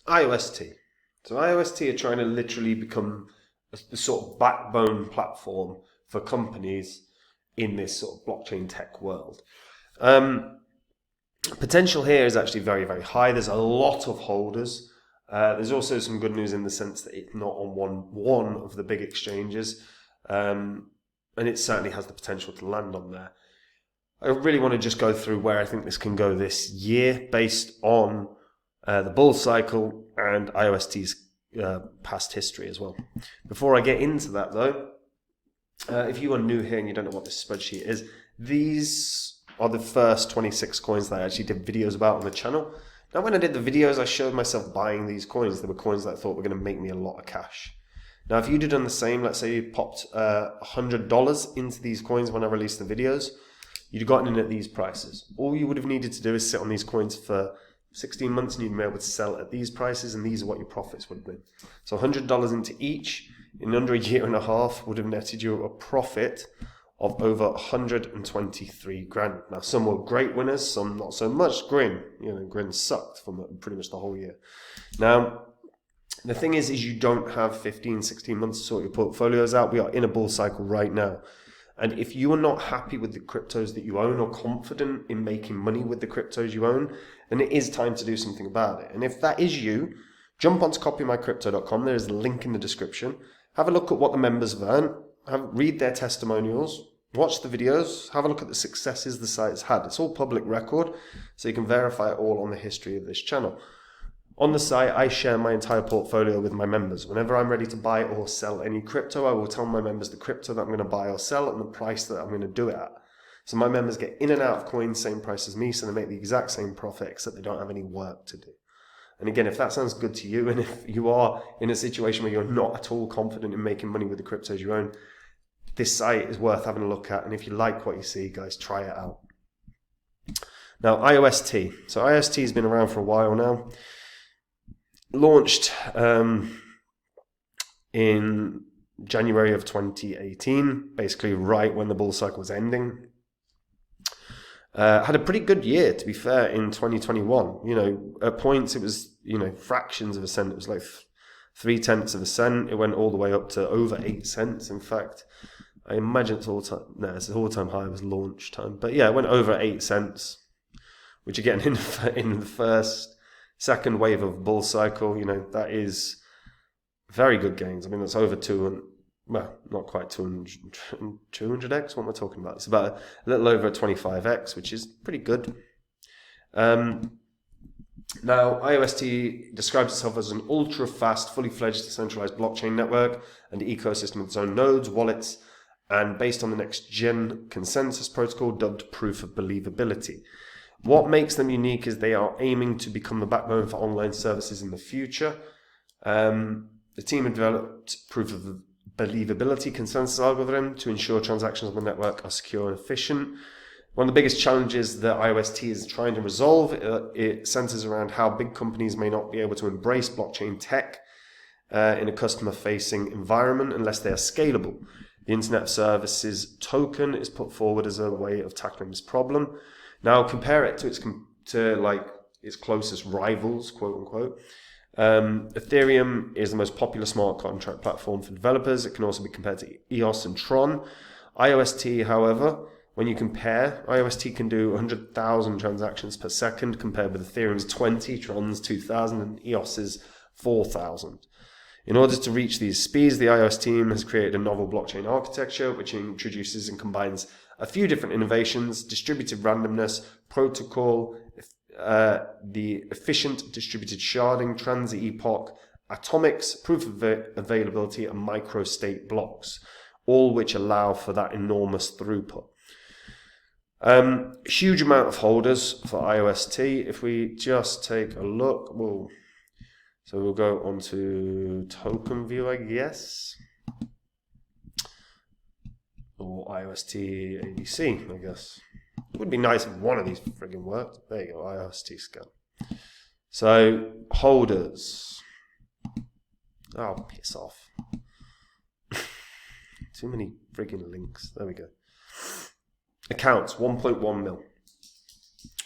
Iost. So Iost are trying to literally become the sort of backbone platform for companies in this sort of blockchain tech world. Potential here is actually very, very high. There's a lot of holders. There's also some good news in the sense that it's not on one of the big exchanges, and it certainly has the potential to land on there. I really want to just go through where I think this can go this year based on the bull cycle and Iost's past history as well. Before I get into that though, if you are new here and you don't know what this spreadsheet is, these are the first 26 coins that I actually did videos about on the channel. Now when I did the videos, I showed myself buying these coins. They were coins that I thought were going to make me a lot of cash. Now if you'd have done the same, let's say you popped $100 into these coins when I released the videos, you'd have gotten in at these prices. All you would have needed to do is sit on these coins for 16 months and you'd be able to sell at these prices, and these are what your profits would have been. So $100 into each in under a year and a half would have netted you a profit of over 123 grand. Now some were great winners, some not so much. Grin sucked for pretty much the whole year. Now the thing is you don't have 15, 16 months to sort your portfolios out. We are in a bull cycle right now. And if you are not happy with the cryptos that you own or confident in making money with the cryptos you own, then it is time to do something about it. And if that is you, jump onto copymycrypto.com. There is a link in the description. Have a look at what the members have earned. Read their testimonials. Watch the videos. Have a look at the successes the site has had. It's all public record, so you can verify it all on the history of this channel. On the site, I share my entire portfolio with my members. Whenever I'm ready to buy or sell any crypto, I will tell my members the crypto that I'm going to buy or sell and the price that I'm going to do it at. So my members get in and out of coins, same price as me, so they make the exact same profit, except they don't have any work to do. And again, if that sounds good to you, and if you are in a situation where you're not at all confident in making money with the cryptos you own, this site is worth having a look at. And if you like what you see, guys, try it out. Now, Iost. So Iost has been around for a while now. Launched in January of 2018, basically right when the bull cycle was ending. Had a pretty good year, to be fair, in 2021. At points it was, fractions of a cent. It was like 0.3 of a cent. It went all the way up to over 8 cents. In fact, I imagine it's all-time high was launch time. But yeah, it went over 8 cents, which again, in the second wave of bull cycle, that is very good gains. I mean, that's over not quite 200x. What am I talking about? It's about a little over 25x, which is pretty good. Now, Iost describes itself as an ultra-fast, fully fledged decentralized blockchain network and ecosystem with its own nodes, wallets, and based on the next-gen consensus protocol dubbed Proof of Believability. What makes them unique is they are aiming to become the backbone for online services in the future. The team have developed Proof of Believability consensus algorithm to ensure transactions on the network are secure and efficient. One of the biggest challenges that Iost is trying to resolve, it centers around how big companies may not be able to embrace blockchain tech in a customer-facing environment unless they are scalable. The Internet of Services token is put forward as a way of tackling this problem. Now compare it to its closest rivals, quote unquote. Ethereum is the most popular smart contract platform for developers. It can also be compared to Iost and Tron. Iost, however, when you compare, Iost can do 100,000 transactions per second compared with Ethereum's 20, Tron's 2,000, and Iost's 4,000. In order to reach these speeds, the Iost team has created a novel blockchain architecture which introduces and combines a few different innovations: distributed randomness, protocol, the efficient distributed sharding, trans-epoch, atomics, proof of availability, and microstate blocks, all which allow for that enormous throughput. Huge amount of holders for Iost. If we just take a look, we'll go on to token view, I guess. Or Iost ABC, I guess. It would be nice if one of these friggin' worked. There you go, Iost scan. So, holders. Oh, piss off. Too many friggin' links. There we go. Accounts, 1.1 mil.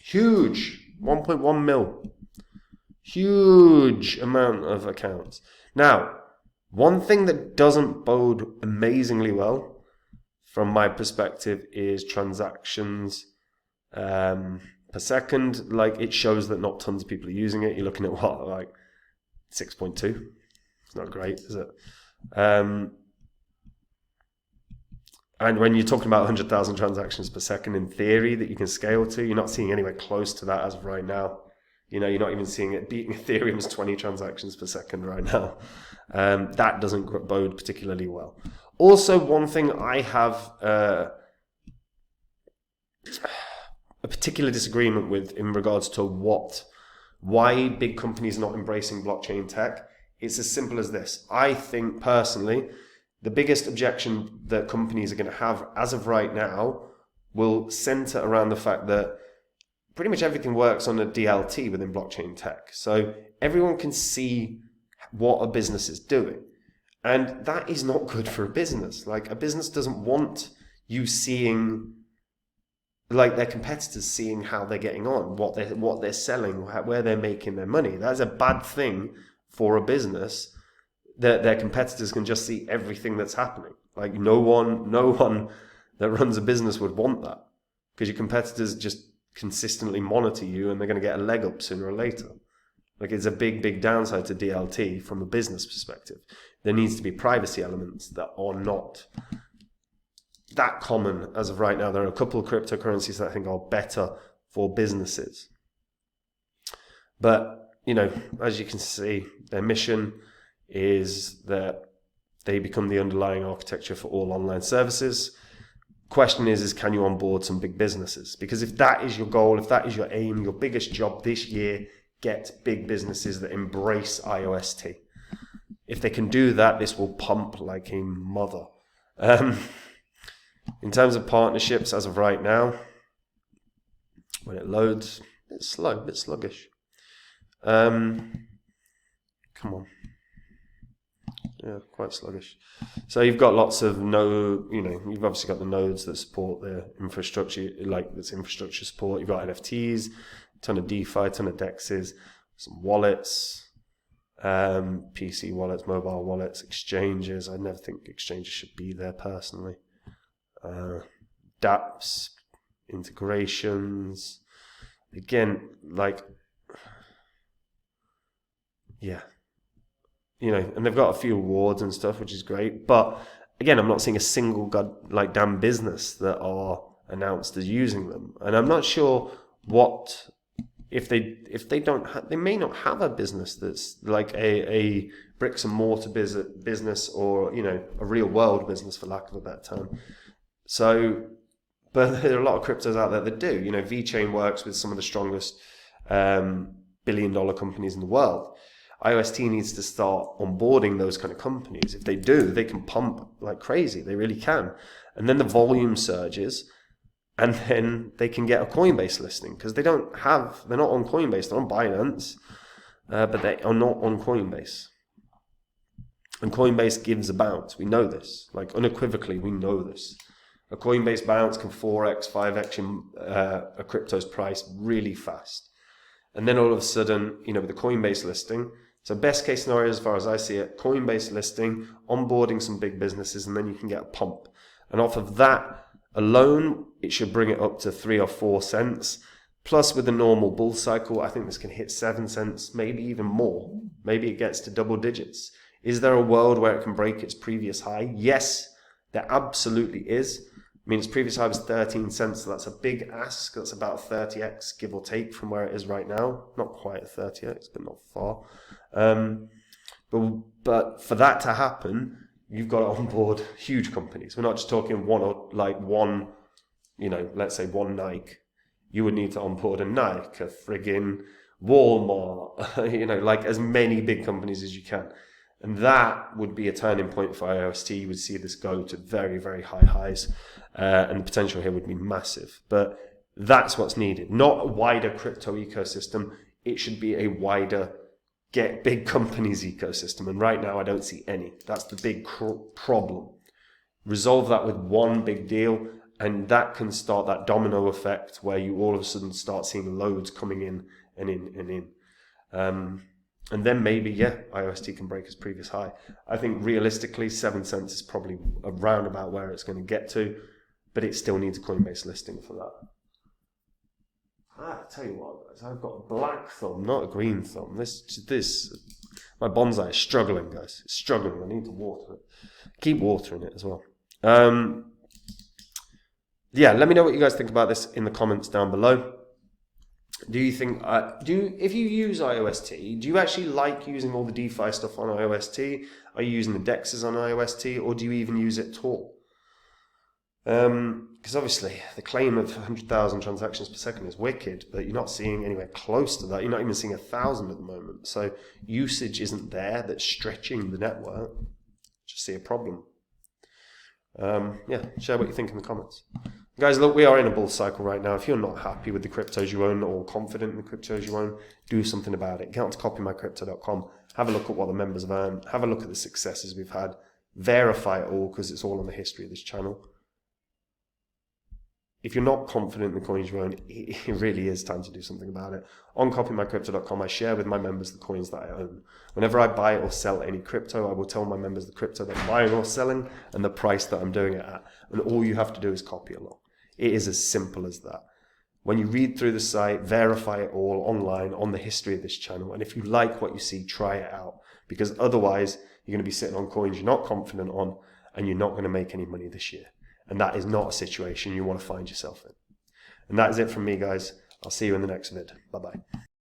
Huge. 1.1 mil. Huge amount of accounts. Now, one thing that doesn't bode amazingly well from my perspective is transactions per second. Like, it shows that not tons of people are using it. You're looking at what, like 6.2? It's not great, is it? And when you're talking about 100,000 transactions per second in theory that you can scale to, you're not seeing anywhere close to that as of right now. You know, you're not even seeing it beating Ethereum's 20 transactions per second right now. That doesn't bode particularly well. Also, one thing I have a particular disagreement with in regards to why big companies are not embracing blockchain tech, it's as simple as this. I think personally, the biggest objection that companies are going to have as of right now will center around the fact that pretty much everything works on a DLT within blockchain tech. So everyone can see what a business is doing. And that is not good for a business. Like, a business doesn't want you seeing, like, their competitors seeing how they're getting on, what they're selling, where they're making their money. That's a bad thing for a business, that their competitors can just see everything that's happening. Like, no one that runs a business would want that, because your competitors just consistently monitor you and they're going to get a leg up sooner or later. Like, it's a big downside to DLT from a business perspective. There needs to be privacy elements that are not that common as of right now. There are a couple of cryptocurrencies that I think are better for businesses. But, you know, as you can see, their mission is that they become the underlying architecture for all online services. Question is can you onboard some big businesses? Because if that is your goal, if that is your aim, your biggest job this year, get big businesses that embrace Iost. If they can do that, this will pump like a mother. In terms of partnerships, as of right now, when it loads, it's slow, a bit sluggish. Come on. Yeah, quite sluggish. So you've got lots of you've obviously got the nodes that support the infrastructure, like this infrastructure support. You've got NFTs, a ton of DeFi, a ton of DEXs, some wallets, PC wallets, mobile wallets, exchanges. I never think exchanges should be there personally. dApps, integrations. Again, like, yeah. You know, and they've got a few awards and stuff, which is great. But again, I'm not seeing a single damn business that are announced as using them. And I'm not sure what if they don't they may not have a business that's like a bricks and mortar business, or, you know, a real world business, for lack of a better term. So, but there are a lot of cryptos out there that do. You know, VeChain works with some of the strongest billion-dollar companies in the world. Iost needs to start onboarding those kind of companies. If they do, they can pump like crazy. They really can. And then the volume surges, and then they can get a Coinbase listing, because they're not on Coinbase, they're on Binance, but they are not on Coinbase. And Coinbase gives a bounce. We know this. Like, unequivocally, we know this. A Coinbase bounce can 4x, 5x a crypto's price really fast. And then all of a sudden, you know, with the Coinbase listing, so best case scenario, as far as I see it, Coinbase listing, onboarding some big businesses, and then you can get a pump. And off of that alone, it should bring it up to 3 or 4 cents. Plus, with the normal bull cycle, I think this can hit 7 cents, maybe even more. Maybe it gets to double digits. Is there a world where it can break its previous high? Yes, there absolutely is. I mean, its previous high was 13 cents, so that's a big ask. That's about 30x, give or take, from where it is right now. Not quite a 30x, but not far. But for that to happen, you've got to onboard huge companies. We're not just talking one, you know, let's say one Nike. You would need to onboard a Nike, a friggin' Walmart, you know, like as many big companies as you can. And that would be a turning point for Iost. You would see this go to very, very high highs. And the potential here would be massive. But that's what's needed. Not a wider crypto ecosystem. It should be a wider get big companies ecosystem. And right now, I don't see any. That's the big problem. Resolve that with one big deal, and that can start that domino effect where you all of a sudden start seeing loads coming in and in and in. And then maybe, yeah, Iost can break its previous high. I think realistically, 7 cents is probably around about where it's going to get to, but it still needs a Coinbase listing for that. I tell you what, guys, I've got a black thumb, not a green thumb. My bonsai is struggling, guys. It's struggling. I need to water it. Keep watering it as well. Yeah, let me know what you guys think about this in the comments down below. Do you think, if you use Iost, do you actually like using all the DeFi stuff on Iost? Are you using the DEXs on Iost, or do you even use it at all? Because obviously the claim of 100,000 transactions per second is wicked, but you're not seeing anywhere close to that. You're not even seeing 1,000 at the moment. So usage isn't there that's stretching the network. Just see a problem. Yeah, share what you think in the comments. Guys, look, we are in a bull cycle right now. If you're not happy with the cryptos you own or confident in the cryptos you own, do something about it. Get on to copymycrypto.com. Have a look at what the members have earned. Have a look at the successes we've had. Verify it all, because it's all on the history of this channel. If you're not confident in the coins you own, it really is time to do something about it. On copymycrypto.com, I share with my members the coins that I own. Whenever I buy or sell any crypto, I will tell my members the crypto that I'm buying or selling and the price that I'm doing it at. And all you have to do is copy along. It is as simple as that. When you read through the site, verify it all online on the history of this channel. And if you like what you see, try it out. Because otherwise, you're going to be sitting on coins you're not confident on, and you're not going to make any money this year. And that is not a situation you want to find yourself in. And that is it from me, guys. I'll see you in the next vid. Bye-bye.